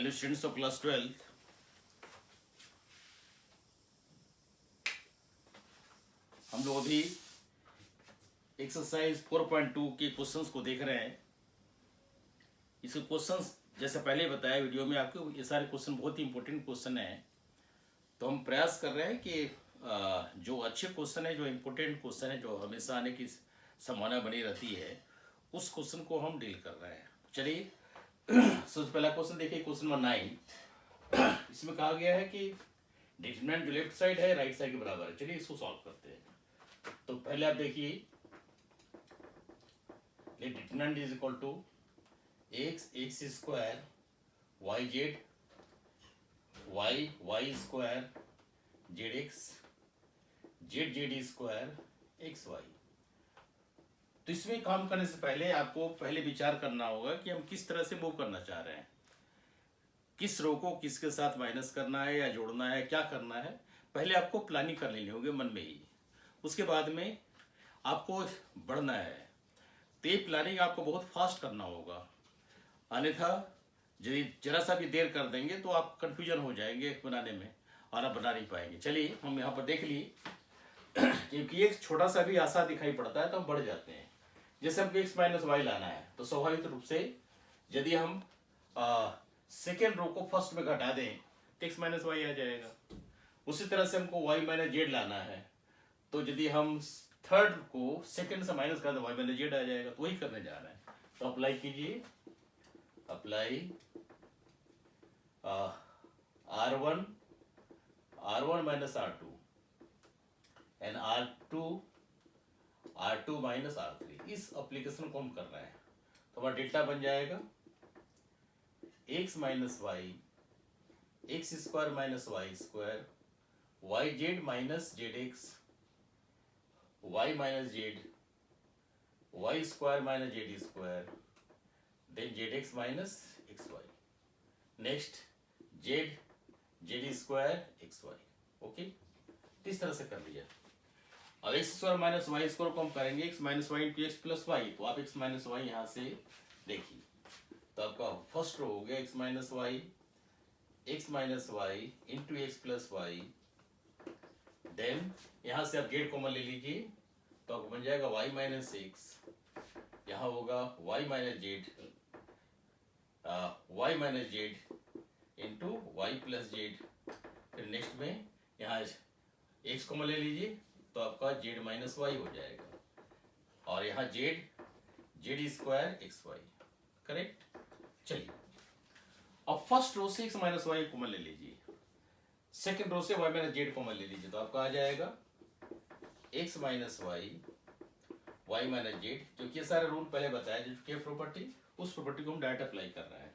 Hello students of class 12th। हम लोग अभी एक्सरसाइज 4.2 के क्वेश्चंस को देख रहे हैं। इसके क्वेश्चंस जैसे पहले बताया वीडियो में आपको, ये सारे क्वेश्चन बहुत ही इंपॉर्टेंट क्वेश्चन हैं। तो हम प्रयास कर रहे हैं कि जो अच्छे क्वेश्चन है, जो इम्पोर्टेंट क्वेश्चन है, जो हमेशा आने की संभावना बनी रहती है, उस क्वेश्चन को हम डील कर रहे हैं। चलिए सबसे पहला क्वेश्चन देखिए, क्वेश्चन नंबर 9। इसमें कहा गया है कि डिटरमिनेंट जो लेफ्ट साइड है राइट साइड के बराबर है। चलिए इसको सॉल्व करते हैं। तो पहले आप देखिए, determinant is equal to X square Y Z Y square Z X Z square X Y. तो इसमें काम करने से पहले आपको पहले विचार करना होगा कि हम किस तरह से मूव करना चाह रहे हैं, किस रो को किसके साथ माइनस करना है या जोड़ना है, क्या करना है। पहले आपको प्लानिंग कर लेनी होगी मन में ही, उसके बाद में आपको बढ़ना है। तो ये प्लानिंग आपको बहुत फास्ट करना होगा, अन्यथा यदि जरा सा भी देर कर देंगे तो आप कंफ्यूजन हो जाएंगे बनाने में और आप बना नहीं पाएंगे। चलिए हम यहाँ पर देख लिए, क्योंकि एक छोटा सा भी आशा दिखाई पड़ता है तो हम बढ़ जाते हैं। जैसे हमको एक्स माइनस वाई लाना है, तो स्वाभाविक रूप से यदि हम सेकेंड रो को फर्स्ट में घटा दें तो एक्स माइनस वाई आ जाएगा। उसी तरह से हमको वाई माइनस जेड लाना है, तो यदि हम थर्ड को सेकेंड से माइनस कर दें वाई माइनस जेड आ जाएगा। तो वही करने जा रहे हैं। तो अप्लाई कीजिए, apply R1 minus R2 and R2 minus R3। इस एप्लीकेशन को हम कर रहे हैं। तो हमारा डेल्टा बन जाएगा X minus Y X square minus Y square Y Z minus Z X Y minus Z Y square minus Z square then Z X minus X Y. Next Z square X Y. Okay, इस तरह से कर लिया। अब X square minus Y square को हम करेंगे X minus Y into X plus Y. तो आप एक्स माइनस वाई यहाँ से देखिए, तो आपका फर्स्ट रो हो गया X minus Y into X plus Y. Then यहाँ से आप जेड कॉमन ले लीजिए, तो आपको बन जाएगा वाई माइनस एक्स, यहाँ होगा Y minus Z into Y plus Z. फिर नेक्स्ट में यहाँ एक्स कॉमन ले लीजिए, तो आपका जेड माइनस वाई हो जाएगा, और यहाँ Z square X Y. Correct. चलिए अब फर्स्ट रो से एक्स माइनस वाई कॉमन ले लीजिए, सेकेंड रो से वाई माइनस जेड कॉमन ले लीजिए, तो आपका आ जाएगा X minus Y minus Z. क्योंकि ये सारे रूल पहले बताया, जो के प्रॉपर्टी, उस प्रॉपर्टी को हम डायरेक्ट अप्लाई कर रहे हैं।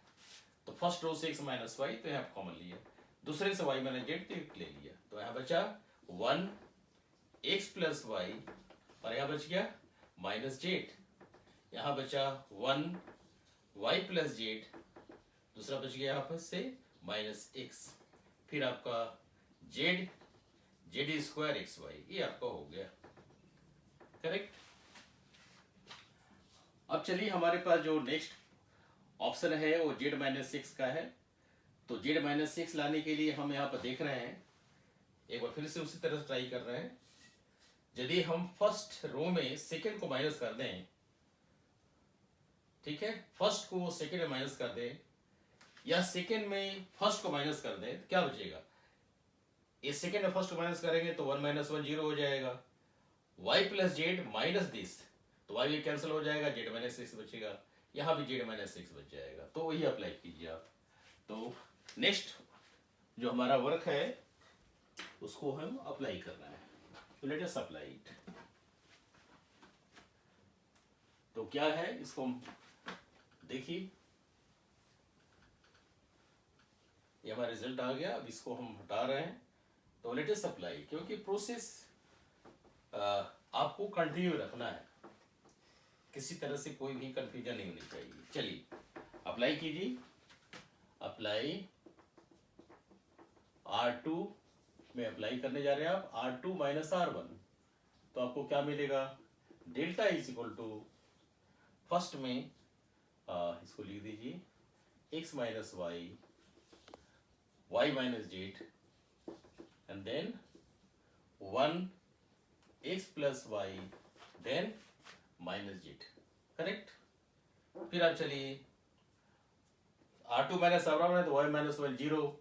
तो फर्स्ट रो से एक्स माइनस वाई, तो यहाँ कॉमन लिया, दूसरे से वाई माइनस जेड तो ले लिया, तो यहाँ बचा 1 एक्स प्लस वाई, और यहाँ बच गया माइनस जेड। यहाँ बचा 1 वाई प्लस जेड, दूसरा बच गया यहाँ पर से माइनस एक्स। फिर आपका जेड स्क्वायर एक्स वाई, ये आपका हो गया। करेक्ट। अब चलिए हमारे पास जो नेक्स्ट ऑप्शन है वो जेड माइनस सिक्स का है। तो जेड माइनस सिक्स लाने के लिए हम यहाँ पर देख रहे हैं, एक बार फिर से उसी तरह से ट्राई कर रहे हैं। यदि हम फर्स्ट रो में सेकेंड को माइनस कर दें, ठीक है, फर्स्ट को सेकेंड में माइनस कर दें या सेकेंड में फर्स्ट को माइनस कर दें, तो क्या बचेगा? इस सेकेंड में फर्स्ट को माइनस करेंगे तो 1 माइनस 1 0 हो जाएगा। Y plus Z minus this, तो वाई कैंसिल हो जाएगा, जेड माइनस सिक्स बचेगा, यहाँ भी जेड माइनस सिक्स बच जाएगा। तो वही अप्लाई कीजिए आप। तो नेक्स्ट जो हमारा वर्क है उसको हम अप्लाई करना है। तो लेट अस अप्लाई इट। तो क्या है, इसको हम देखिए, ये हमारा रिजल्ट आ गया। अब इसको हम हटा रहे हैं। तो लेट अस अप्लाई, क्योंकि प्रोसेस आपको कंटिन्यू रखना है, किसी तरह से कोई भी कंफ्यूजन नहीं होनी चाहिए। चलिए अप्लाई कीजिए, अप्लाई R2 में अप्लाई करने जा रहे हैं आप, R2 माइनस R1। तो आपको क्या मिलेगा? Delta is equal to, first में इसको लिख दीजिए X minus Y y minus z and then 1 x plus y then minus z, correct. फिर आप चलिए R2 माइनस R1 है तो y minus one zero,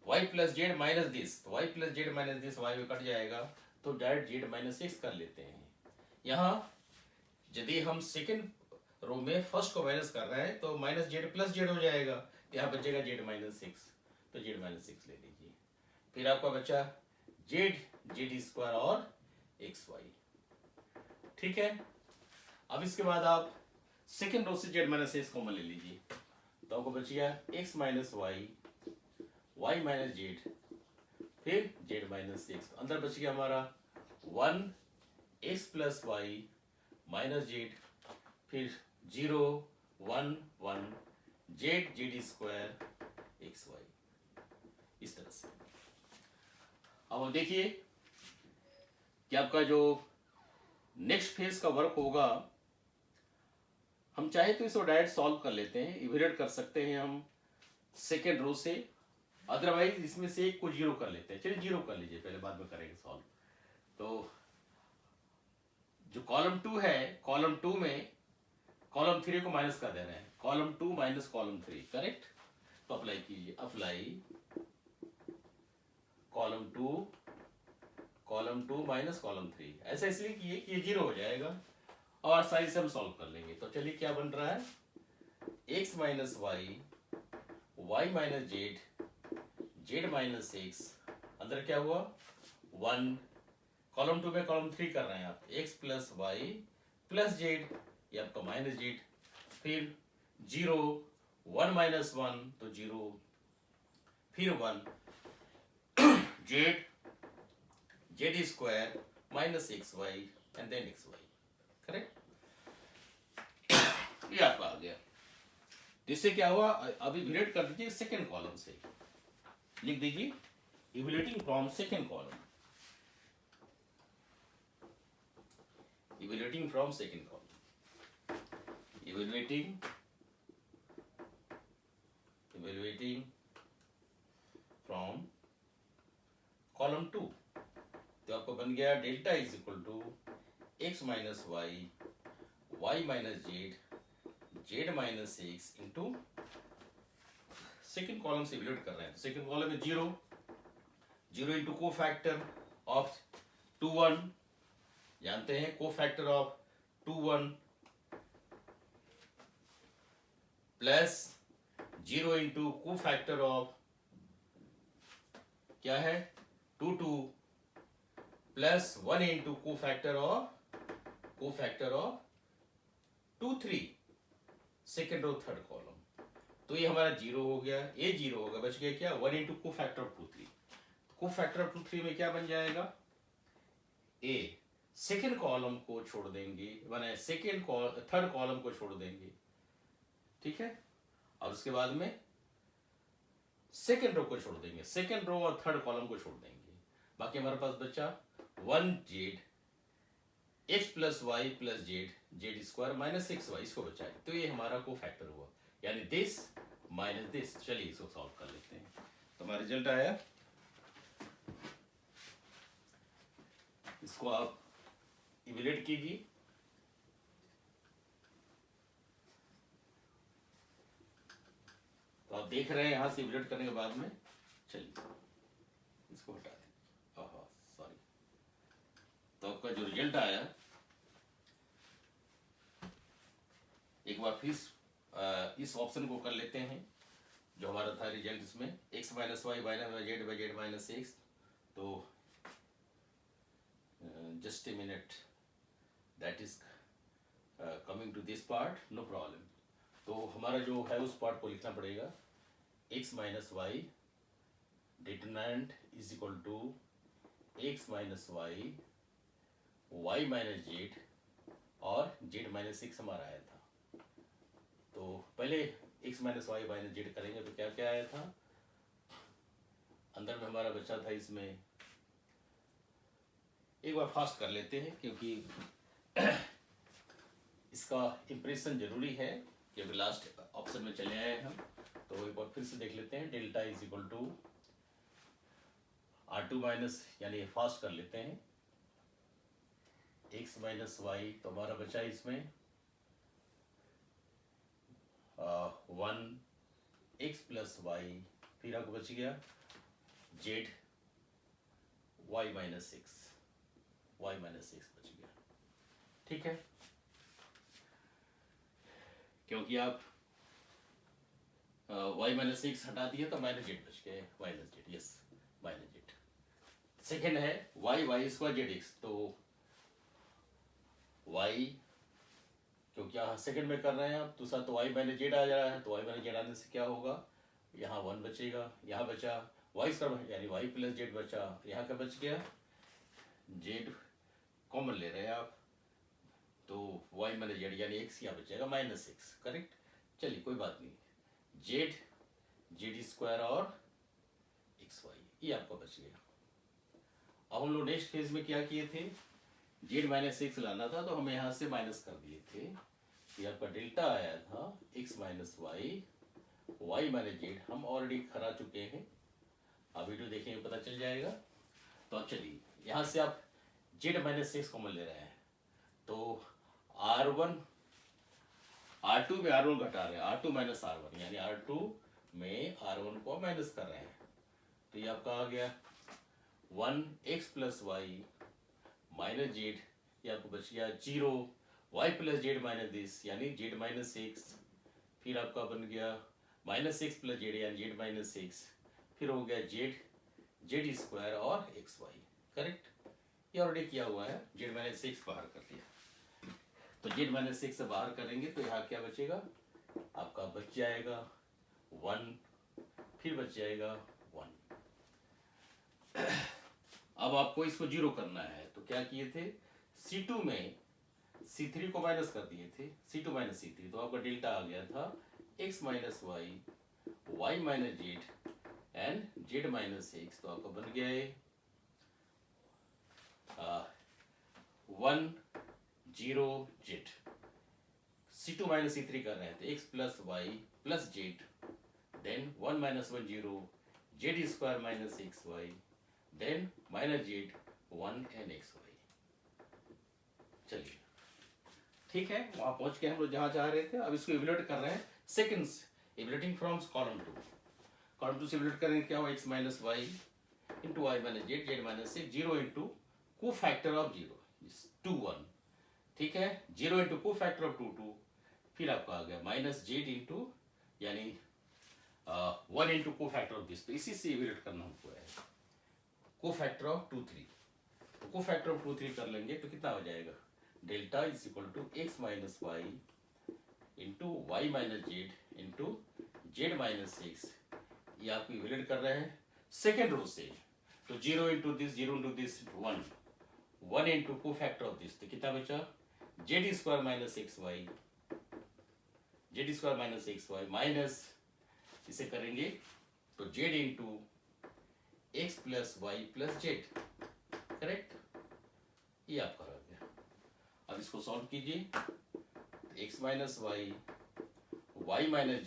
y plus Z minus this, तो y plus Z minus this y में cut जाएगा, तो direct Z minus x कर लेते हैं। यहाँ यदि हम सेकेंड रो में फर्स्ट को माइनस कर रहे हैं तो माइनस जेड प्लस जेड हो जाएगा, यहाँ बचेगा जेड माइनस एक्स, तो जेड माइनस एक्स ले लीजिए। फिर आपका बचा जेड जेड स्क्वायर और एक्स वाई, ठीक है। अब इसके बाद आप सेकेंड रो से जेड माइनस एक्स कॉमन ले लीजिए, तो आपको बच गया X minus Y, Y minus Z, फिर जेड माइनस एक्स, अंदर बच गया हमारा 1 X plus Y minus Z, फिर 0 1 1 Z Z square X Y, इस तरह से। अब हम देखिए कि आपका जो नेक्स्ट फेज का वर्क होगा, हम चाहे तो इसको डायरेक्ट सॉल्व कर लेते हैं, इवेल्युएट कर सकते हैं हम सेकेंड रो से, अदरवाइज इसमें से एक को जीरो कर लेते हैं। चलिए जीरो कर लीजिए पहले, बाद में करेंगे सॉल्व। तो जो कॉलम 2 है, कॉलम 2 में कॉलम 3 को माइनस कर दे रहे हैं, कॉलम 2 माइनस कॉलम 3, करेक्ट। तो अप्लाई कीजिए, अप्लाई कॉलम 2 माइनस कॉलम 3, ऐसा इसलिए किए कि ये जीरो हो जाएगा और साइज से हम सॉल्व कर लेंगे। तो चलिए क्या बन रहा है, x minus Y, Y minus Z, Z minus X, अंदर क्या हुआ 1, कॉलम 2 में कॉलम 3 कर रहे हैं आप, x plus Y plus Z, ये आपका माइनस जेड, फिर 0 1 माइनस 1 तो 0, फिर 1 Z Z square minus X Y and then X Y, correct. ये आपका आ गया। इससे क्या हुआ, अभी इवेल्युएट कर दीजिए सेकेंड कॉलम से, लिख दीजिए evaluating from second column, evaluating from second column, evaluating from column 2, तो आपको बन गया delta is equal to X minus Y, Y minus Z, Z minus X into second column से इवेल्युएट कर रहे हैं, तो सेकेंड कॉलम में 0 0 इंटू को फैक्टर ऑफ 2 1, जानते हैं को फैक्टर ऑफ 2 1 प्लस 0 इंटू को फैक्टर ऑफ क्या है 2 2 प्लस 1 इंटू को फैक्टर ऑफ 2 3, सेकेंड और थर्ड कॉलम। तो ये हमारा 0 हो गया, ये 0 होगा, बच गया क्या 1 इंटू को फैक्टर ऑफ 2 3, को फैक्टर ऑफ 2 3 में क्या बन जाएगा, ए सेकेंड कॉलम को छोड़ देंगे, माने थर्ड कॉलम को छोड़ देंगे, ठीक है। और उसके बाद में सेकेंड रो को छोड़ देंगे, सेकेंड रो और थर्ड कॉलम को छोड़ देंगे, बाकी हमारे पास बचा 1 Z X plus Y plus Z Z square minus X Y, इसको बचा है। तो ये हमारा को फैक्टर हुआ, यानी दिस माइनस दिस। चलिए इसको सॉल्व कर लेते हैं। तो हमारा रिजल्ट आया, इसको आप इवेल्युएट कीजिए, तो आप देख रहे हैं यहां से इवेल्युएट करने के बाद में, चलिए इसको हटा दें, सॉरी। तो आपका जो रिजल्ट आया, एक बार फिर इस ऑप्शन को कर लेते हैं जो हमारा था रिजल्ट, इसमें x minus Y minus z by z minus x. तो just a minute, that is coming to this part, no problem. तो हमारा जो है उस पार्ट को लिखना पड़ेगा, x minus Y determinant is equal to X minus Y, Y minus Z और जेड माइनस एक्स हमारा आया था। तो पहले x minus Y minus Z करेंगे तो क्या क्या आया था, अंदर में हमारा बचा था, इसमें एक बार फास्ट कर लेते हैं क्योंकि इसका इंप्रेशन जरूरी है जब लास्ट ऑप्शन में चले आए हम, तो एक बार फिर से देख लेते हैं। Delta is equal to R2 minus, यानी फास्ट कर लेते हैं, x माइनस वाई, तो हमारा बचा इसमें 1 x प्लस वाई, फिर आपको बच गया z y माइनस सिक्स, बच गया। ठीक है, क्योंकि आप y माइनस सिक्स हटा दिया तो माइनस जेड बच गया, minus Z, yes minus Z. Second है y स्क्वायर जेड एक्स, तो y, क्योंकि यहाँ सेकेंड में कर रहे हैं आप, दूसरा तो y माइनस जेड आ जा रहा है, तो y माइनस जेड आने से क्या होगा, यहाँ 1 बचेगा, यहाँ बचा y स्क्वायर यानी y प्लस जेड बचा, यहाँ का बच गया जेड कॉमन ले रहे हैं आप, तो y माइनस जेड यानी x यहाँ बचेगा माइनस सिक्स, करेक्ट। चलिए कोई बात नहीं, जेड स्क्वायर और एक्स वाई, ये आपका बच गया। अब हम लोग नेक्स्ट फेज में क्या किए थे, जेड माइनस सिक्स लाना था, तो हम यहाँ से माइनस कर दिए थे, ये आपका डेल्टा आया था X minus Y, Y minus Z हम ऑलरेडी करा चुके हैं, आप वीडियो देखेंगे पता चल जाएगा। तो अब चलिए यहाँ से आप जेड माइनस सिक्स कॉमन ले रहे हैं, तो R2 में R1 घटा रहे हैं, R2 माइनस R1, यानी R2 में R1 को माइनस कर रहे हैं, तो ये आपका आ गया 1 x plus Y minus Z, ये आपको बच गया 0 y plus Z minus this, यानी जेड माइनस सिक्स, फिर आपका बन गया माइनस सिक्स प्लस जेड यानी जेड माइनस सिक्स, फिर हो गया जेड स्क्वायर और एक्स वाई, करेक्ट। ये ऑलरेडी किया हुआ है, जेड माइनस सिक्स बाहर कर दिया, तो जेड माइनस सिक्स से बाहर करेंगे तो यहाँ क्या बचेगा, आपका बच जाएगा 1, फिर बच जाएगा 1। अब आपको इसको 0 करना है, तो क्या किए थे, C2 में C3 को माइनस कर दिए थे, C2 माइनस C3, तो आपका डेल्टा आ गया था x minus Y, Y minus Z and Z minus six, तो आपका बन गया है 1 0 जेड। C2 माइनस C3 कर रहे हैं, तो x plus Y plus Z, then 1 minus 1 0 Z square minus six Y, then minus Z 1 and X Y. चलिए ठीक है, वहां पहुंच के हम लोग जहां चाह रहे थे, अब इसको इवैल्यूएट कर रहे हैं seconds, evaluating from column two से इवैल्यूएट करेंगे, क्या हो, X minus Y into Y minus Z minus six, 0 into को फैक्टर ऑफ 0 2 1, ठीक है, 0 इंटू को फैक्टर ऑफ 2 फिर आपका आ गया माइनस जेड इंटू यानी 1 इंटू को फैक्टर ऑफ दिस, तो इसी से इवैल्यूएट करना हमको है, को फैक्टर ऑफ 2 3, तो को फैक्टर ऑफ 2 3 कर लेंगे तो कितना हो जाएगा, delta is equal to X minus Y into Y minus Z into Z minus six, ये आपको इवैल्यूएट कर रहे हैं सेकेंड रो से, तो 0 इंटू दिस 1 इंटू को फैक्टर ऑफ दिस, तो कितना बचा, Z square minus six Y minus, इसे करेंगे तो Z into X plus Y plus Z, correct, ये आपका रह गया। अब इसको सॉल्व कीजिए, X minus Y minus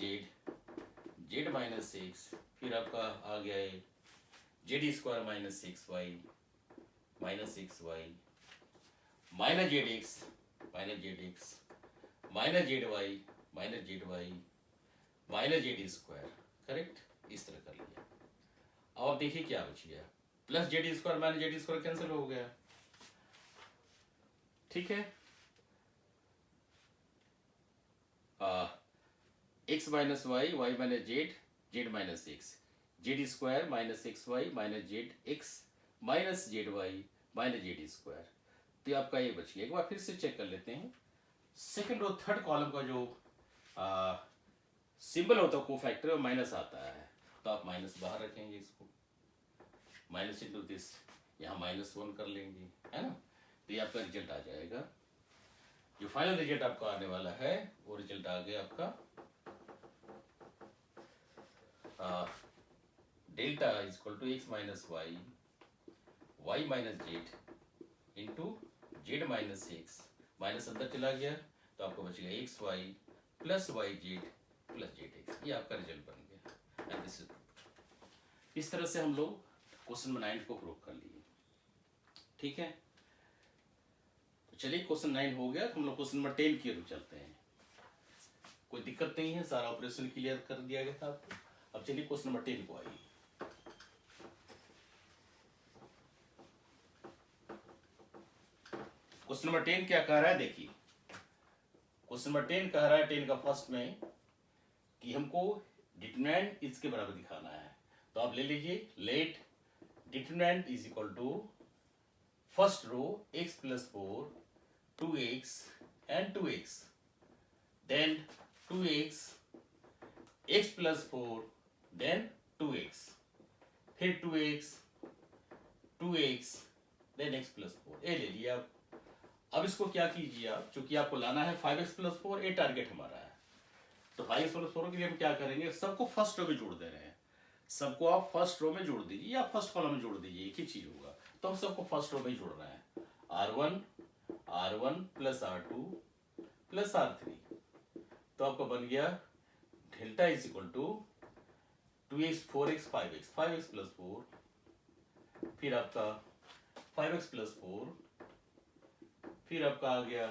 Z minus six, फिर आपका आ गया है Z square minus six Y minus six Y minus Z X minus Z Y minus Z square, correct, इस तरह कर लिया। अब आप देखिए क्या बच गया, plus Z square minus Z square cancel हो गया, ठीक है, X minus Y minus Z minus six, Z square minus six Y minus Z X minus Z Y minus Z square, तो आपका ये बच गया। एक बार फिर से चेक कर लेते हैं, सेकंड और थर्ड कॉलम का जो सिंबल होता है को फैक्टर माइनस आता है, तो आप माइनस बाहर रखेंगे, इसको माइनस इंटू दिस, यहाँ माइनस 1 कर लेंगे, है ना, तो ये आपका रिजल्ट आ जाएगा। जो फाइनल रिजल्ट आपका आने वाला है वो रिजल्ट आ गया आपका delta is equal to X minus Y minus Z into Z minus six, minus अंदर चला गया तो आपको बचेगा X Y plus Y Z plus Z X, ये आपका रिजल्ट बन गया। एंड दिस इज, इस तरह से हम लोग क्वेश्चन नंबर 9 को प्रूव कर लिए। ठीक है, तो चलिए क्वेश्चन 9 हो गया, हम लोग क्वेश्चन नंबर 10 की ओर चलते हैं। कोई दिक्कत नहीं है, सारा ऑपरेशन क्लियर कर दिया गया था आपको। अब चलिए क्वेश्चन नंबर 10 को आइए। क्वेश्चन नंबर 10 क्या कह रहा है, देखिए क्वेश्चन नंबर 10 कह रहा है 10 का फर्स्ट में कि हमको डिटरमिनेंट इसके बराबर दिखाना है। तो आप ले लीजिए, let determinant is equal to first row x plus 4 2x and 2x, then 2x x plus 4 then 2x, फिर 2x 2x then x plus 4, ये ले लिया आप। अब इसको क्या कीजिए आप, चूंकि आपको लाना है 5x प्लस 4, ये टारगेट हमारा है। तो 5x प्लस 4 के लिए हम क्या करेंगे, सबको फर्स्ट रो में जोड़ दे रहे हैं। सबको आप फर्स्ट रो में जोड़ दीजिए या फर्स्ट कॉलम में जोड़ दीजिए, एक ही चीज होगा। तो हम सबको फर्स्ट रो में जोड़ रहे हैं। R1 plus R2 plus R3, तो आपका बन गया delta is equal to 2x 4x 5x, 5x plus 4, फिर आपका 5x प्लस 4, फिर आपका आ गया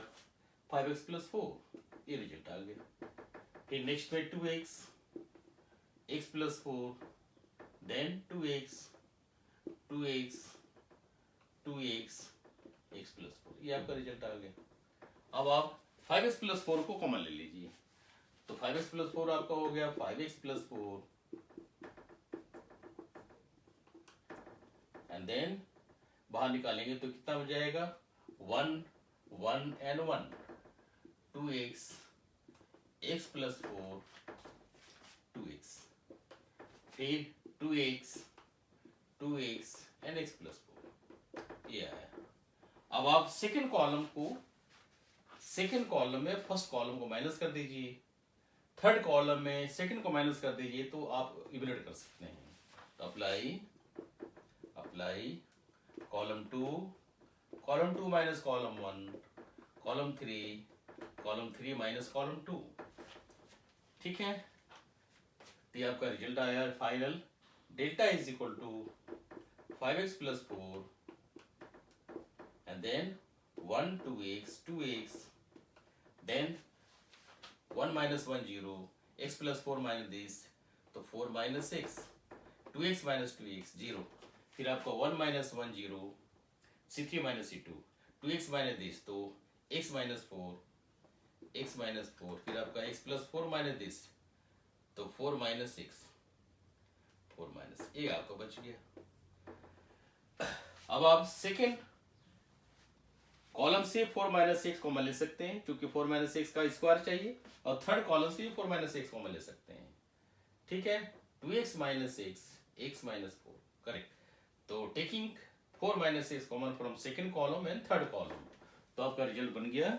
5x प्लस 4, ये रिजल्ट आ गया। फिर नेक्स्ट में 2x x plus 4 then 2x 2x 2x x plus 4, ये आपका रिजल्ट आ गया। अब आप 5x प्लस 4 को कॉमन ले लीजिए, तो 5x प्लस 4 आपका हो गया 5x प्लस 4 एंड देन बाहर निकालेंगे तो कितना हो जाएगा 1 1 and 1, 2x x plus 4 2x, फिर 2x 2x and x plus 4, ये आया। अब आप सेकेंड कॉलम में फर्स्ट कॉलम को माइनस कर दीजिए, थर्ड कॉलम में सेकेंड को माइनस कर दीजिए, तो आप इवेल्यूएट कर सकते हैं। तो apply column 2 minus column 1, column 3 minus column 2, ठीक है। तो ये आपका रिजल्ट आया final, delta is equal to 5x plus 4 and then 1 2x then 1 minus 1 0, x plus 4 minus this, तो 4 minus x, 2x minus 2x 0, फिर आपका 1 minus 1 0, C3 minus C2, 2x minus this, तो x माइनस 4, फिर आपका x plus 4 minus this, तो 4 minus 6, 4 minus, ये आपका बच गया। अब आप सेकेंड कॉलम से 4 माइनस 6 कॉमन ले सकते हैं, क्योंकि 4 माइनस 6 का स्क्वायर चाहिए, और थर्ड कॉलम से भी 4 माइनस 6 कॉमन ले सकते हैं, ठीक है। 2x minus 6 x minus 4, correct. तो taking 4 minus 6 common from second column and third column, तो आपका रिजल्ट बन गया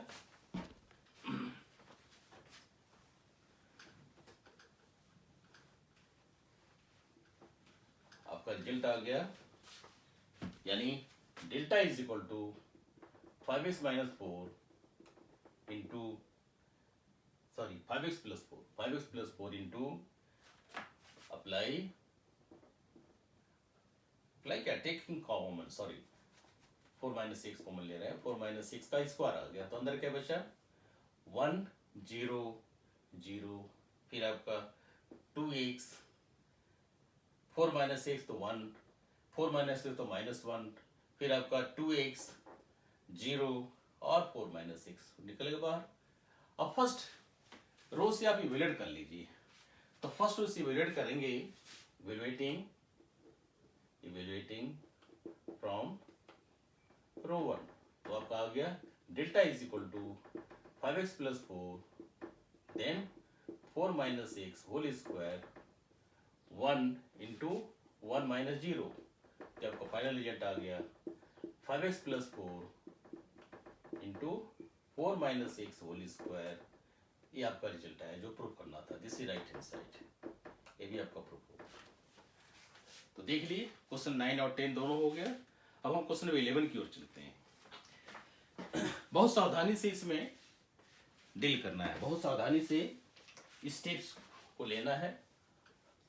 आपका रिजल्ट आ गया, यानी delta is equal to 5x minus 4 into 5x plus 4 into apply क्या, टेकिंग कॉमन 4 माइनस 6 कॉमन ले रहे हैं, 4 माइनस 6 का स्क्वायर आ गया, तो अंदर क्या बचा 1 0 0, फिर आपका 2x 4 माइनस 6 तो 1, 4 माइनस 6 तो माइनस 1, फिर आपका 2x 0 और 4 माइनस 6 निकलेगा बाहर। अब फर्स्ट रो से आप इवेल्यूएट कर लीजिए, तो फर्स्ट रो से इवेल्यूएट करेंगे, इवेल्यूएटिंग फ्रॉम रो 1, तो आपका आ गया delta is equal to 5x plus 4 then 4 minus 6 whole square 1 into 1 minus 0, तो आपका फाइनल रिजल्ट आ गया 5x plus 4 into 4 minus 6 whole square, ये आपका रिजल्ट आया जो प्रूफ करना था। This is right hand side, ये भी आपका प्रूफ होगा। तो देख लिए क्वेश्चन 9 और 10 दोनों हो गया। अब हम क्वेश्चन 11 की ओर चलते हैं। बहुत सावधानी से इसमें डील करना है, बहुत सावधानी से स्टेप्स को लेना है,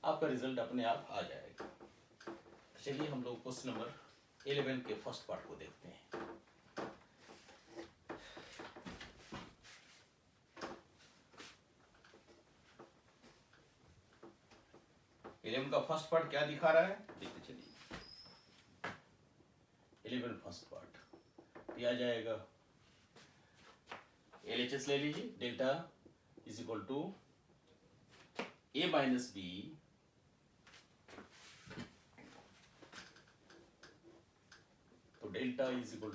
आपका रिजल्ट अपने आप आ जाएगा। चलिए हम लोग क्वेश्चन नंबर 11 के फर्स्ट पार्ट को देखते हैं। इलेवन का फर्स्ट पार्ट क्या दिखा रहा है, देखते चलिए। 11 फर्स्ट पार्ट ये आ जाएगा, LHS ले लीजिए, delta is equal to A minus B तो डेल्टा इज इक्वल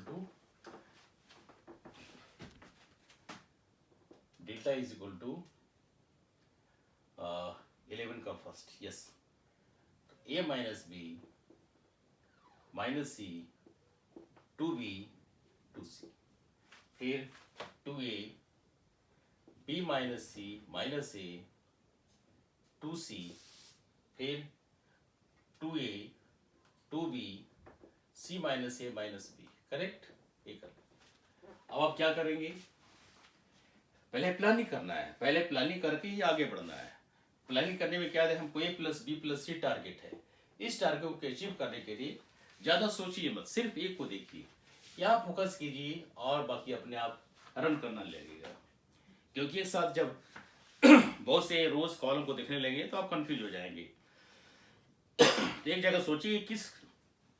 टू 11 का first, yes, A minus B minus C 2B 2C, फिर 2A B minus C minus A 2C, फिर 2A 2B C minus A minus B, correct. ये कर, अब आप क्या करेंगे, पहले प्लानिंग करना है, पहले प्लानिंग करके ही आगे बढ़ना है। प्लानिंग करने में क्या है, हमको A plus B plus C target है। इस टारगेट को अचीव करने के लिए ज़्यादा सोचिए मत, सिर्फ एक को देखिए, यहाँ फोकस कीजिए और बाकी अपने आप रन करना लगेगा। क्योंकि एक साथ जब बहुत से रोज कॉलम को देखने लगे तो आप कंफ्यूज हो जाएंगे। तो एक जगह सोचिए किस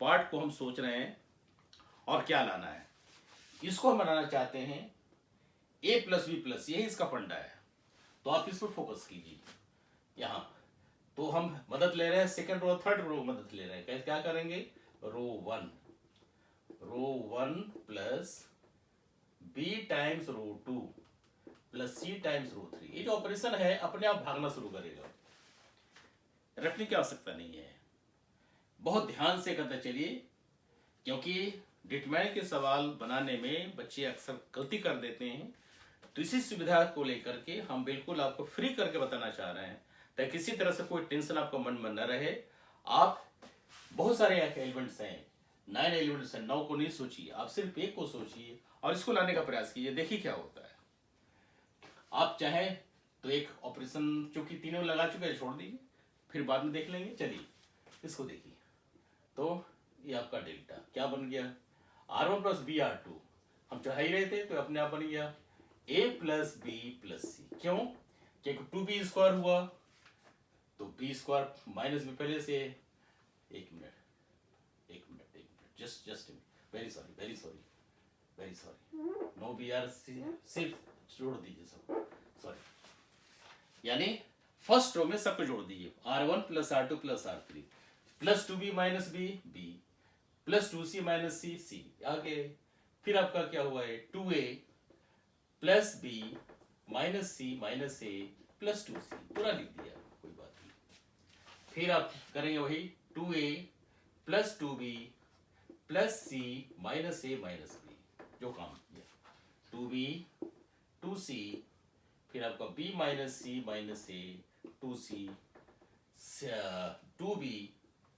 पार्ट को हम सोच रहे हैं और क्या लाना है। इसको हम बनाना चाहते हैं A प्लस बी प्लस, यही इसका फंडा है, तो आप इस पर फोकस कीजिए। यहाँ तो हम मदद ले रहे हैं सेकंड रो थर्ड रो मदद ले रहे हैं, क्या करेंगे, रो वन प्लस बी टाइम्स रो 2 प्लस सी टाइम्स रो 3। ये जो ऑपरेशन है अपने आप भागना शुरू करेगा, रखने की आवश्यकता नहीं है, बहुत ध्यान से करते चलिए। क्योंकि डिटरमाइन के सवाल बनाने में बच्चे अक्सर गलती कर देते हैं, तो इसी सुविधा को लेकर के हम बिल्कुल आपको फ्री करके बताना चाह रहे हैं, ताकि किसी तरह से कोई टेंशन आपका मन में न रहे। आप बहुत सारे एलिमेंट्स हैं, 9 एलिमेंट्स हैं, 9 को नहीं सोचिए, आप सिर्फ एक को सोचिए और इसको लाने का प्रयास कीजिए, देखिए क्या होता है। आप चाहें तो एक ऑपरेशन चूंकि तीनों लगा चुके हैं छोड़ दीजिए, फिर बाद में देख लेंगे। चलिए इसको देखिए, तो ये आपका डेल्टा क्या बन गया, R1 प्लस बी R2, हम चढ़ा ही रहे थे तो अपने आप बन गया A प्लस बी प्लस सी। क्यों, क्योंकि 2B स्क्वायर हुआ तो B स्क्वायर माइनस में पहले से, एक minute just very sorry no B R, सिर्फ जोड़ दीजिए सब, सॉरी, यानी फर्स्ट रो में सबको जोड़ दीजिए, R1 plus R2 plus R3 plus 2B minus b b plus 2C minus c c, आगे फिर आपका क्या हुआ है 2A प्लस बी माइनस सी माइनस ए प्लस 2C, पूरा लिख दिया, कोई बात नहीं। फिर आप करेंगे वही 2A प्लस 2B प्लस सी माइनस ए माइनस बी, जो काम किया 2B 2C, फिर आपका B माइनस सी माइनस ए 2C 2B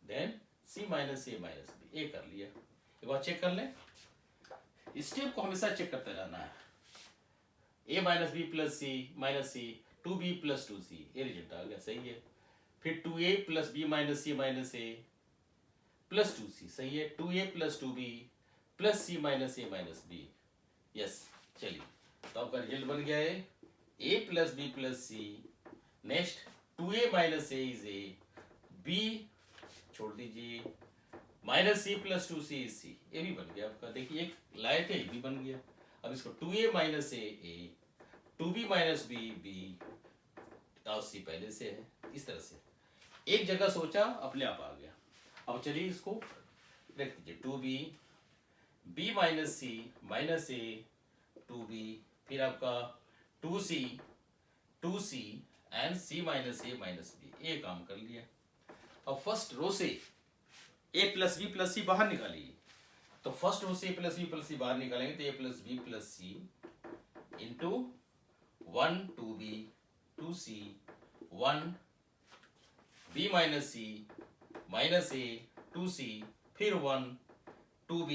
then C minus ए माइनस बी, ये कर लिया। एक बार चेक कर लें, स्टेप को हमेशा चेक करते रहना है। A minus B plus C minus C 2B plus 2C, ये रिजल्ट आ गया, सही है। फिर 2A प्लस बी माइनस सी माइनस ए प्लस 2C, सही है। 2A प्लस 2B प्लस सी माइनस ए माइनस बी, यस। चलिए तो आपका रिजल्ट बन गया है A plus B plus C, next 2A minus A is A, B छोड़ दीजिए, minus C plus 2C is C, ये भी बन गया आपका। देखिए एक लाए थे, ये भी बन गया। अब इसको 2A minus A 2B minus b B और C पहले से है, इस तरह से एक जगह सोचा अपने आप आ गया। अब चलिए इसको रख दीजिए, 2B B minus C minus A 2B, फिर आपका 2C 2C and C minus A minus B, ये काम कर लिया। अब फर्स्ट रो से A plus B plus C बाहर निकालिए, तो फर्स्ट रो से A plus B plus C बाहर निकालेंगे तो A plus B plus C into 1 2B 2C 1 B minus C minus A 2C, फिर 1 2B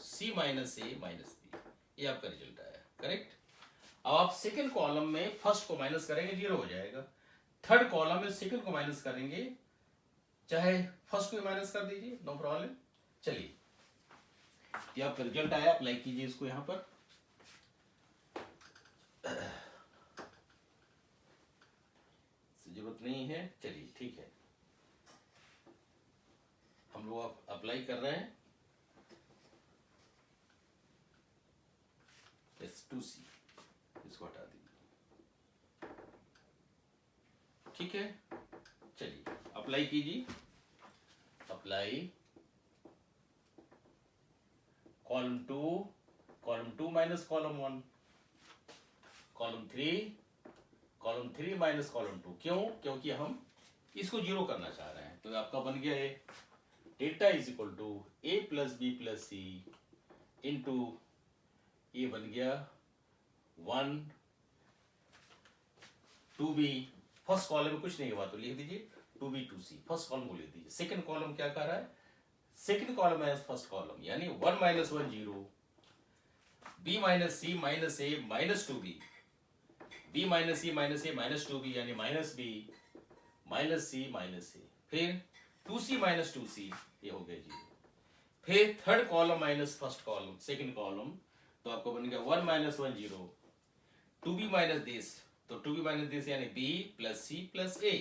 C माइनस ए minus B, ये आपका रिजल्ट आया, करेक्ट। अब आप सेकंड कॉलम में फर्स्ट को माइनस करेंगे 0 हो जाएगा, थर्ड कॉलम में सेकंड को माइनस करेंगे, चाहे फर्स्ट को माइनस कर दीजिए, नो प्रॉब्लम। चलिए ये आपका रिजल्ट आया, अप्लाई कीजिए इसको यहां पर। जरूरत नहीं है, चलिए ठीक है, हम लोग अप्लाई कर रहे हैं। S2C इसको हटा दीजिए, ठीक है। चलिए अप्लाई कीजिए, apply column 2 minus column 1, column 3 minus column 2। क्यों? क्योंकि हम इसको 0 करना चाह रहे हैं। तो आपका बन गया है delta is equal to A plus B plus C into, ये बन गया 1 2B, फर्स्ट कॉलम में कुछ नहीं हुआ तो लिख दीजिए 2B 2C, फर्स्ट कॉलम को लिख दीजिए। सेकंड कॉलम क्या कर रहा है? सेकंड कॉलम है फर्स्ट कॉलम, यानी 1 minus 1 0, B minus C minus A minus 2B, B minus C minus A minus 2B यानी minus B minus C minus A, फिर 2C माइनस 2C, ये हो गया 0। फिर third column minus first column, second column, तो आपको बन गया 1 माइनस 1 0, 2B माइनस दिस, तो 2B माइनस दिस यानी B plus C plus A,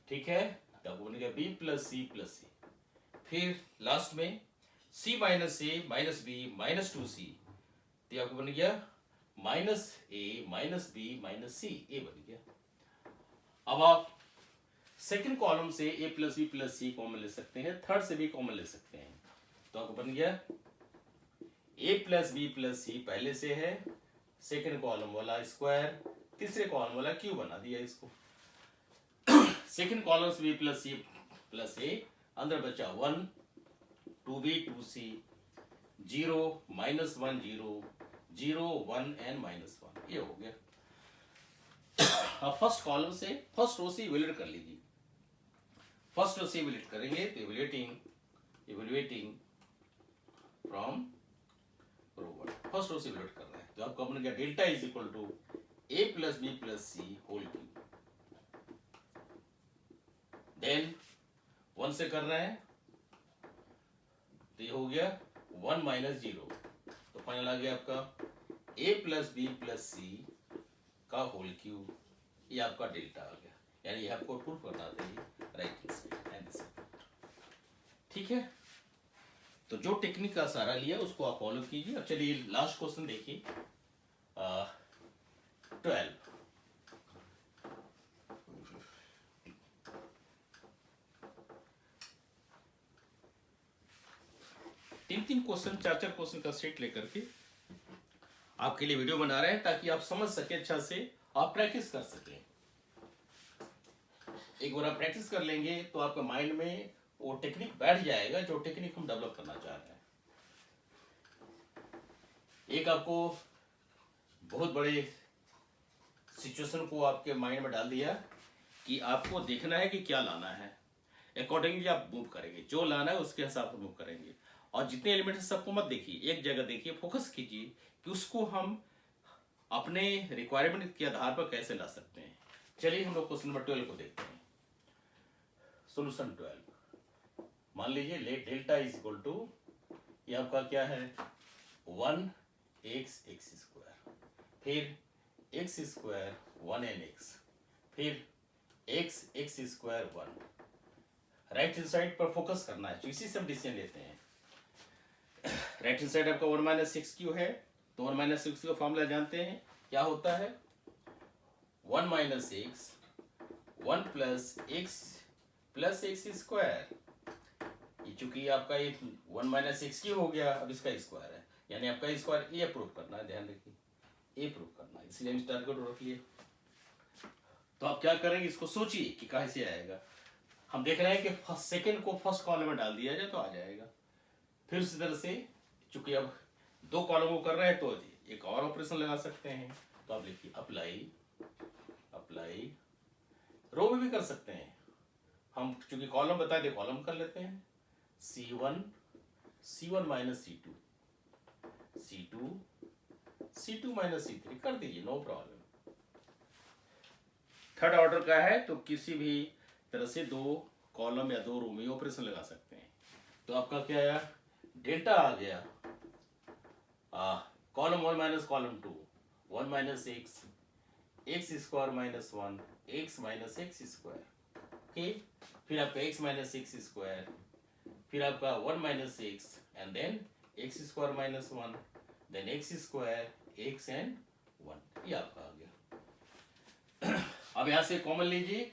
ठीक है। तो आपको बन गया B plus C plus A। फिर लास्ट में C minus A minus B minus 2C, तो आपको बन गया minus A minus B minus C, A बन गया। अब आप सेकंड कॉलम से A plus B plus C common ले सकते हैं, थर्ड से भी कॉमन ले सकते हैं, तो आपको बन गया A plus B plus C पहले से है, सेकंड कॉलम वाला स्क्वायर, तीसरे कॉलम वाला क्यूब बना दिया इसको। सेकंड कॉलम से B plus C plus A, अंदर बचा 1 2B 2C 0 minus 1 0 0 1 and minus 1, ये हो गया। अब फर्स्ट कॉलम से फर्स्ट रो से इवैल्यूएट कर लीजिए, फर्स्ट रो से इवैल्यूएट करेंगे तो evaluating from row 1, first row से इवैल्यूएट कर रहे हैं, तो आपको बन गया delta is equal to A plus B plus C whole cube. Then 1 से कर रहे हैं तो ये हो गया 1 माइनस 0, तो फाइनल आ गया आपका A plus B plus C का होल क्यूब, ये आपका डेल्टा आ गया, यानी ये आपको प्रूफ बताते हैं राइट एंड दिस, ठीक है। तो जो टेक्निक का सहारा लिया उसको आप फॉलो कीजिए। अब चलिए लास्ट क्वेश्चन देखिए, 12। तीन क्वेश्चन, चार क्वेश्चन का सेट लेकर के आपके लिए वीडियो बना रहे हैं ताकि आप समझ सके अच्छा से, आप प्रैक्टिस कर सकें। एक बार आप प्रैक्टिस कर लेंगे तो आपका माइंड में वो टेक्निक बैठ जाएगा जो टेक्निक हम डेवलप करना चाह रहे हैं। एक आपको बहुत बड़े सिचुएशन को आपके माइंड में डाल दिया कि आपको देखना है कि क्या लाना है, अकॉर्डिंगली आप मूव करेंगे, जो लाना है उसके हिसाब से मूव करेंगे। और जितने एलिमेंट है सबको मत देखिए, एक जगह देखिए, फोकस कीजिए कि उसको हम अपने रिक्वायरमेंट के आधार पर कैसे ला सकते हैं। चलिए हम लोग क्वेश्चन नंबर 12 को देखते हैं। सोल्यूशन 12, मान लीजिए let delta is equal to, ये आपका क्या है 1x x स्क्वायर, फिर x स्क्वायर 1nx, फिर x x square 1। Right hand side पर फोकस करना है, तो इसी से हम डिसीजन लेते हैं। राइट हैंड साइड आपका 1 माइनस 6q है, तो 1 माइनस 6 का फॉर्मूला जानते हैं क्या होता है, 1 minus x 1 plus x square. ये चूंकि आपका ये 1 माइनस 6q हो गया, अब इसका स्क्वायर है, यानी आपका स्क्वायर ए प्रूव करना है, ध्यान रखिए ए प्रूव करना है, इसलिए हम इस टारगेट को रख लिए। तो आप क्या करेंगे, इसको सोचिए कि कहाँ से आएगा। हम देख रहे हैं कि सेकंड को फर्स्ट कॉलम में डाल दिया जाए तो आ जाएगा। फिर उसी तरह से चूंकि अब दो कॉलम को कर रहे हैं तो एक और ऑपरेशन लगा सकते हैं, तो आप लिखिए अप्लाई रो में भी कर सकते हैं। हम चूंकि कॉलम बताए थे कॉलम कर लेते हैं, C1 minus C2 C2 minus C3 कर दीजिए, नो प्रॉब्लम। थर्ड ऑर्डर का है तो किसी भी तरह से दो कॉलम या दो रो में ऑपरेशन लगा सकते हैं। तो आपका क्या आया, डेल्टा आ गया column 1 minus column 2, 1 minus X square minus 1 X minus X square, okay. फिर आपका एक्स माइनस एक्स स्क्वायर, फिर आपका 1 minus X and then X square minus 1, then X square X and 1, ये आपका आ गया। अब यहां से कॉमन लीजिए,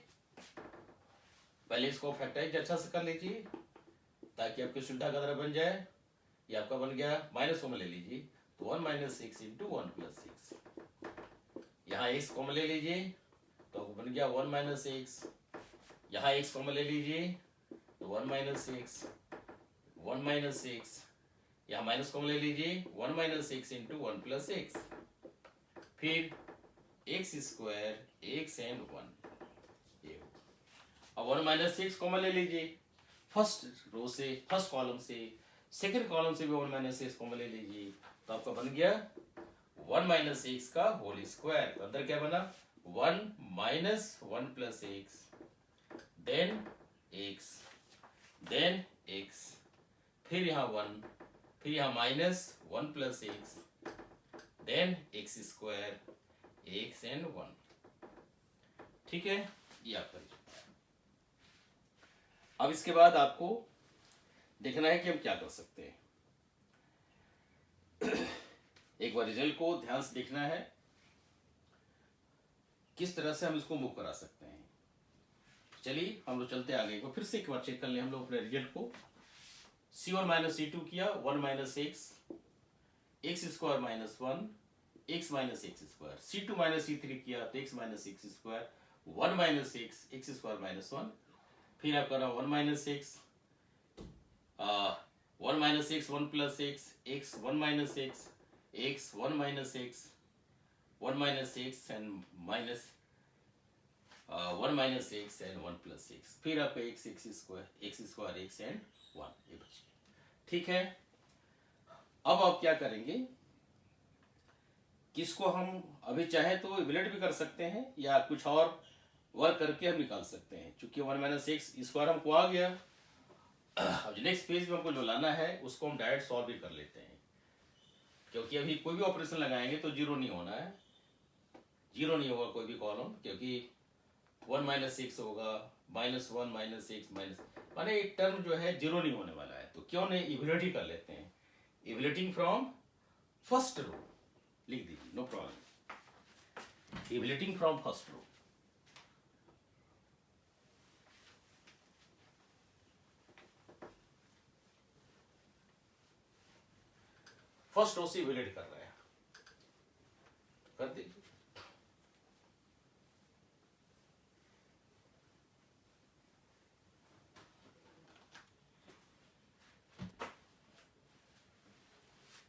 पहले इसको फैक्टराइज अच्छा से कर लीजिए ताकि आपकी सुविधा का तरह बन जाए। ये आपका बन गया, माइनस कॉमन ले लीजिए तो 1 minus six into 1 plus six, यहाँ एक्स कॉमन ले लीजिए तो बन गया 1 माइनस एक्स, यहाँ एक्स कॉमन ले लीजिए तो 1 माइनस एक्स, 1 माइनस एक्स, यहाँ माइनस कॉमन ले लीजिए 1 minus X into 1 plus x, फिर एक्स स्क्वायर एक्स एंड 1, ये। अब 1 माइनस सिक्स कॉमन ले लीजिए फर्स्ट रो से, फर्स्ट कॉलम से, सेकंड कॉलम से भी 1 माइनस सिक्स कॉमन ले लीजिए तो आपका बन गया 1 माइनस एक्स का होल स्क्वायर, तो अंदर क्या बना 1 minus 1 plus X, then X, then X, फिर यहाँ 1, फिर यहाँ minus 1 plus X, then X square X and 1, ठीक है, ये आपका। अब इसके बाद आपको देखना है कि हम क्या कर सकते हैं। एक बार रिजल्ट को ध्यान से देखना है किस तरह से हम इसको मूव करा सकते हैं। चलिए हम लोग चलते आगे, फिर से एक बार चेक कर लें हम लोग अपने रिजल्ट को। C1 माइनस C2 किया, 1 minus x, x square minus 1, X minus X square. C2 minus C3 किया तो x minus X square, 1 minus x, x square minus 1, फिर आप करना 1 minus x, 1 minus x 1 plus x, x 1 minus x, x 1 minus x, 1 minus X and minus 1 minus X and 1 plus x, फिर आपका x x square X and 1, ये बच गया, ठीक है। अब आप क्या करेंगे, किसको हम अभी चाहे तो इवेल्यूएट भी कर सकते हैं या कुछ और वर्क करके हम निकाल सकते हैं, क्योंकि 1 माइनस एक्स स्क्वायर हमको आ गया। अब जो नेक्स्ट पेज में हमको जो लाना है उसको हम डायरेक्ट सॉल्व भी कर लेते हैं, क्योंकि अभी कोई भी ऑपरेशन लगाएंगे तो जीरो नहीं होना है, जीरो नहीं होगा कोई भी कॉलम, क्योंकि 1 माइनस सिक्स होगा, माइनस 1 माइनस सिक्स माइनस, माने एक टर्म जो है जीरो नहीं होने वाला है। तो क्यों नहीं इवेल्यूएट ही कर लेते हैं, इवेल्यूएटिंग फ्रॉम फर्स्ट रो लिख दीजिए, no problem, evaluating from first row. First row से इवेल्यूएट कर रहे हैं, कर दीजिए।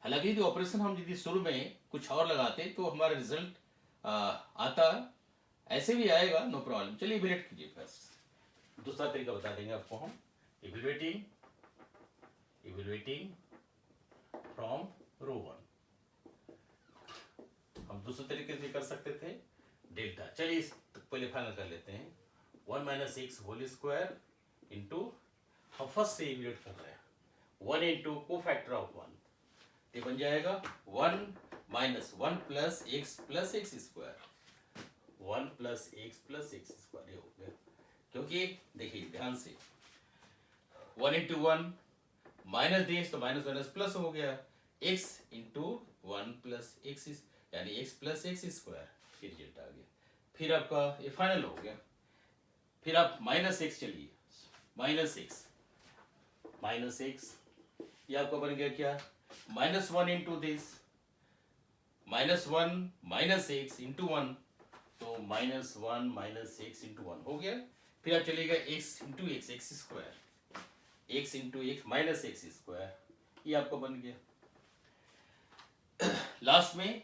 हालांकि यदि ऑपरेशन हम यदि शुरू में कुछ और लगाते तो हमारा रिजल्ट आता, ऐसे भी आएगा, नो प्रॉब्लम। चलिए इवेल्यूएट कीजिए फर्स्ट। दूसरा तरीका बता देंगे आपको हम, इवेल्यूएटिंग फ्रॉम रो 1। हम दूसरे तरीके से कर सकते थे, डेल्टा। चलिए इस पहले फाइनल कर लेते हैं, 1 minus X whole square into, हम फर्स्ट से इवेल्यूएट कर रहे हैं, 1 इंटू को फैक्टर ऑफ 1, ये बन जाएगा 1 minus 1 plus X square, 1 plus X square, ये हो गया। क्योंकि देखिए ध्यान से 1 इंटू 1 माइनस दिए तो माइनस माइनस प्लस हो गया, x इंटू 1 प्लस एक्स यानी x प्लस एक्स स्क्वायर, ये रिजल्ट आ गया। फिर आपका ये फाइनल हो गया। फिर आप माइनस एक्स, चलिए माइनस एक्स, ये आपका बन गया क्या, minus 1 into this, minus 1 minus X into 1, तो माइनस 1 माइनस एक्स इंटू 1 हो गया। फिर आप चलिएगा x into x square, x into x minus X square, ये आपका बन गया। लास्ट में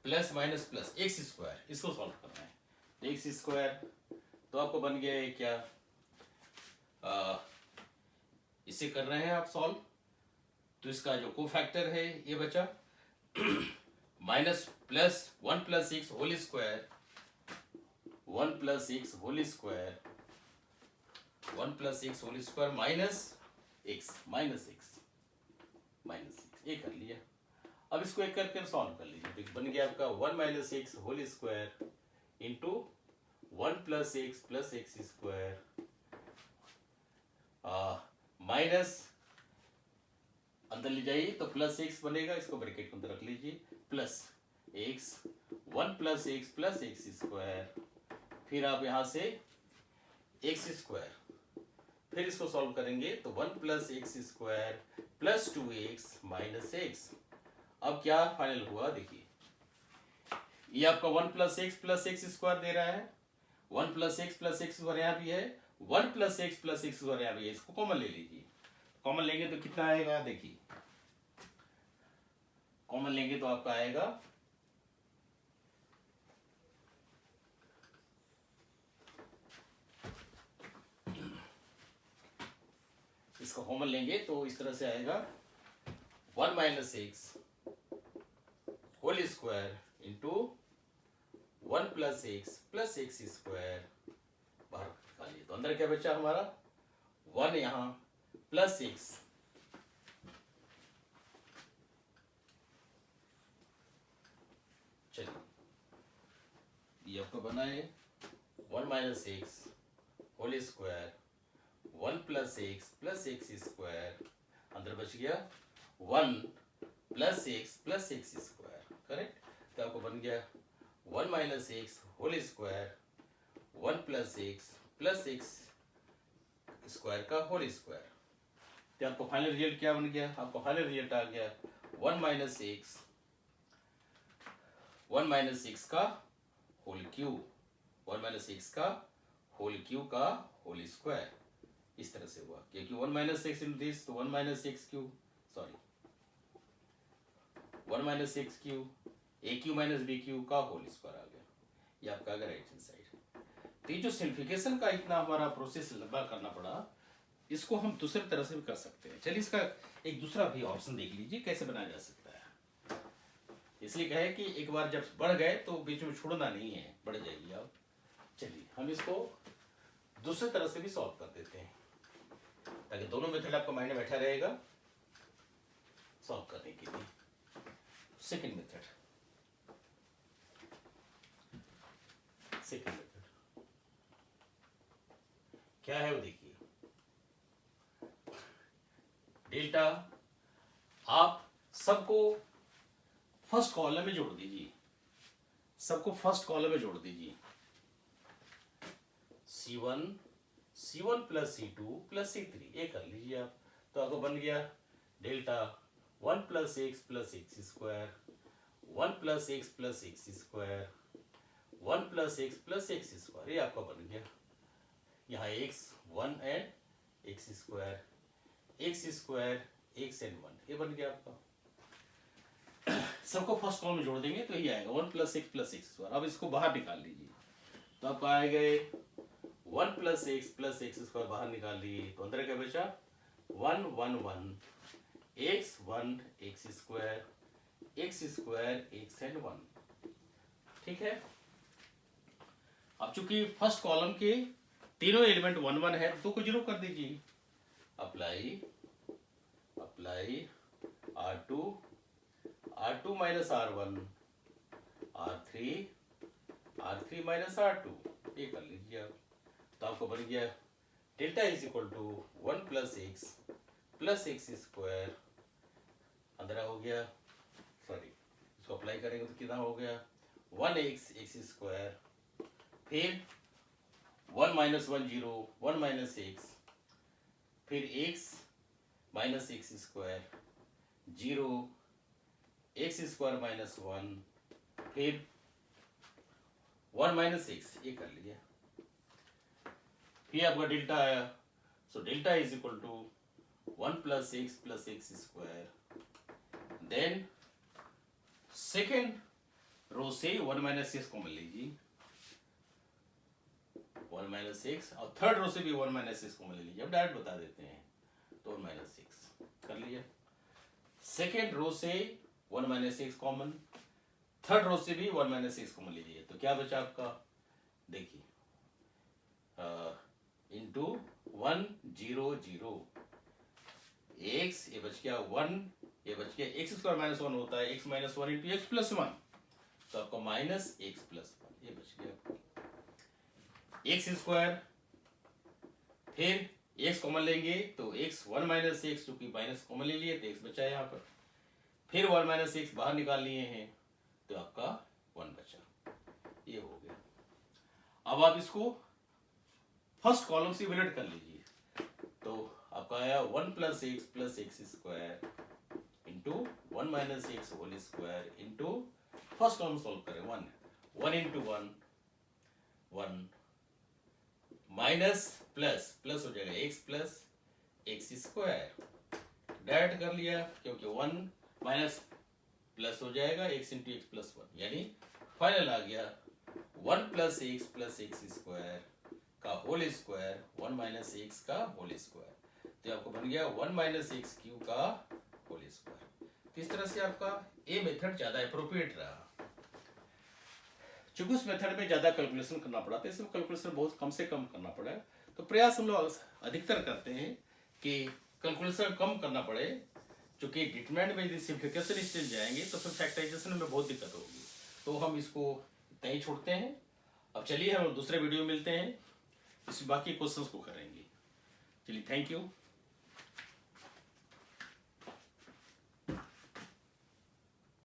plus minus plus X square, इसको सॉल्व करना है, तो एक्स स्क्वायर तो आपको बन गया ये क्या, इसे कर रहे हैं आप सॉल्व, तो इसका जो कोफैक्टर है ये बचा minus plus 1 + x whole square 1 + x whole square 1 + x whole square minus x ये कर लिया। अब इसको एक करके सॉल्व कर लीजिए, बन गया आपका 1 - x whole square into 1 + x + x square minus अंदर ले जाइए तो प्लस x बनेगा, इसको ब्रैकेट के अंदर रख लीजिए, plus x 1 + x + x square, फिर आप यहाँ से x स्क्वायर, फिर इसको सॉल्व करेंगे तो 1 + x स्क्वायर + 2x - x। अब क्या फाइनल हुआ देखिए, ये आपका 1 + x + x स्क्वायर दे रहा है, 1 + x + x स्क्वायर यहाँ भी है, 1 + x + x स्क्वायर यहाँ भी है, इसको कॉमन ले लीजिए। कॉमन लेंगे तो कितना आएगा देखिए, कॉमन लेंगे तो आपका आएगा इसका कॉमन लेंगे तो इस तरह से आएगा 1 - x whole square into 1 + x + x square, बाहर निकालिए तो अंदर क्या बचा हमारा 1 यहाँ प्लस x, चलिए ये आपका बना है 1 - x whole square 1 + x + x square, अंदर बच गया 1 + x + x स्क्वायर, करेक्ट। तो आपको बन गया 1 - x whole square 1 + x + x square का होल स्क्वायर। तो आपको फाइनल रिजल्ट क्या बन गया, आपको फाइनल रिजल्ट आ गया 1 - x 1 - x का होल क्यूब 1 - x का होल क्यूब का होल स्क्वायर, इस तरह से हुआ, क्योंकि 1 - x इन दिस तो 1 - x cube, sorry 1 - x cube a Q - b Q का होल स्क्वायर आ गया, ये आपका आ गया राइट हैंड साइड। तो ये जो सिंप्लिफिकेशन का इतना हमारा प्रोसेस लंबा करना पड़ा, इसको हम दूसरे तरह से भी कर सकते हैं। चलिए इसका एक दूसरा भी ऑप्शन देख लीजिए कैसे बनाया जा सकता है। इसलिए कहे कि एक बार जब बढ़ गए तो बीच में छोड़ना नहीं है, बढ़ जाइए आप। चलिए हम इसको दूसरे तरह से भी सॉल्व कर देते हैं, ताकि दोनों मेथड आपका माइंड में बैठा रहेगा सॉल्व करने के लिए। सेकंड मेथड क्या है वो देखिए, डेल्टा आप सबको फर्स्ट कॉलम में जोड़ दीजिए, सबको फर्स्ट कॉलम में जोड़ दीजिए, C1 + C2 + C3 ये कर लीजिए आप। तो आपको बन गया delta 1 + x + x square 1 + x + x square 1 + x + x square, ये आपका बन गया। यहाँ x 1 and x square x and 1 ये बन गया आपका। सबको फर्स्ट कॉलम में जोड़ देंगे तो ये आएगा 1 + x + x स्क्वायर। अब इसको बाहर निकाल लीजिए तो आपका आएगा 1 + x + x स्क्वायर, बाहर निकाल लिए तो अंदर क्या बचा 1 1 1 x 1 x square x and 1, ठीक है। अब चूंकि फर्स्ट कॉलम के तीनों एलिमेंट 1 1 है, 2 को 0 कर दीजिए, apply R2 R2 - R1 R3 R3 - R2 ये कर लीजिए आप। तो आपको बन गया delta is equal to 1 + x square, अंदर हो गया, सॉरी इसको अप्लाई करेंगे तो कितना हो गया 1x स्क्वायर, फिर 1 - 1 0 1 - x, फिर x - x square 0 x square -1, फिर 1 - x ये कर लिया, फिर आपका डेल्टा आया। So delta is equal to 1 + x + x square, then second row से 1 - x कॉमन लीजिए 1 - x, और थर्ड रो से भी 1 - x कॉमन ले लीजिए। अब डायरेक्ट बता देते हैं तो 1 - x कर लिया। सेकेंड रो से 1 - x कॉमन, थर्ड रो से भी 1 माइनस एक्स कॉमन लीजिए, तो क्या बचा आपका, देखिए इंटू 1 0 0 एक्स, ये बच गया 1, ये बच गया एक्स स्क्वायर माइनस 1 होता है X minus 1 into X plus 1, तो आपका माइनस एक्स प्लस 1 ये बच गया एक्स स्क्वायर, फिर एक्स कॉमन लेंगे तो एक्स 1 माइनस एक्स, चूंकि माइनस कॉमन ले लिए तो एक्स बचा यहाँ पर, फिर 1 माइनस एक्स बाहर निकाल लिए हैं तो आपका 1 बचा, ये हो गया। अब आप इसको फर्स्ट कॉलम से इवेल्यूएट कर लीजिए, तो आपका आया 1 plus X square into 1 minus X whole square into first column solve करें 1 इंटू 1 माइनस प्लस हो जाएगा X plus X square, direct कर लिया क्योंकि 1 माइनस प्लस हो जाएगा एक्स इंटू एक्स प्लस 1, यानी फाइनल आ गया 1 प्लस एक्स स्क्वायर का होल स्क्वायर 1 माइनस एक्स का होल स्क्वायर, तो आपको बन गया 1 माइनस एक्स क्यू का होल स्क्वायर। तो इस तरह से आपका ए मेथड ज्यादा अप्रोप्रिएट रहा, चूंकि उस मेथड में ज्यादा कैलकुलेशन करना पड़ा तो इसमें कैलकुलेशन बहुत कम से कम करना पड़ा, तो प्रयास हम लोग अधिकतर करते हैं कि कैलकुलेशन कम करना पड़े, क्योंकि डिटरमिनेंट में यदि सिंप्लिफिकेशन स्टेज जाएंगे तो फिर फैक्टराइजेशन में बहुत दिक्कत होगी, तो हम इसको इतना ही छोड़ते हैं। अब चलिए हम दूसरे वीडियो में मिलते हैं, इस बाकी क्वेश्चंस को करेंगे। चलिए, थैंक यू।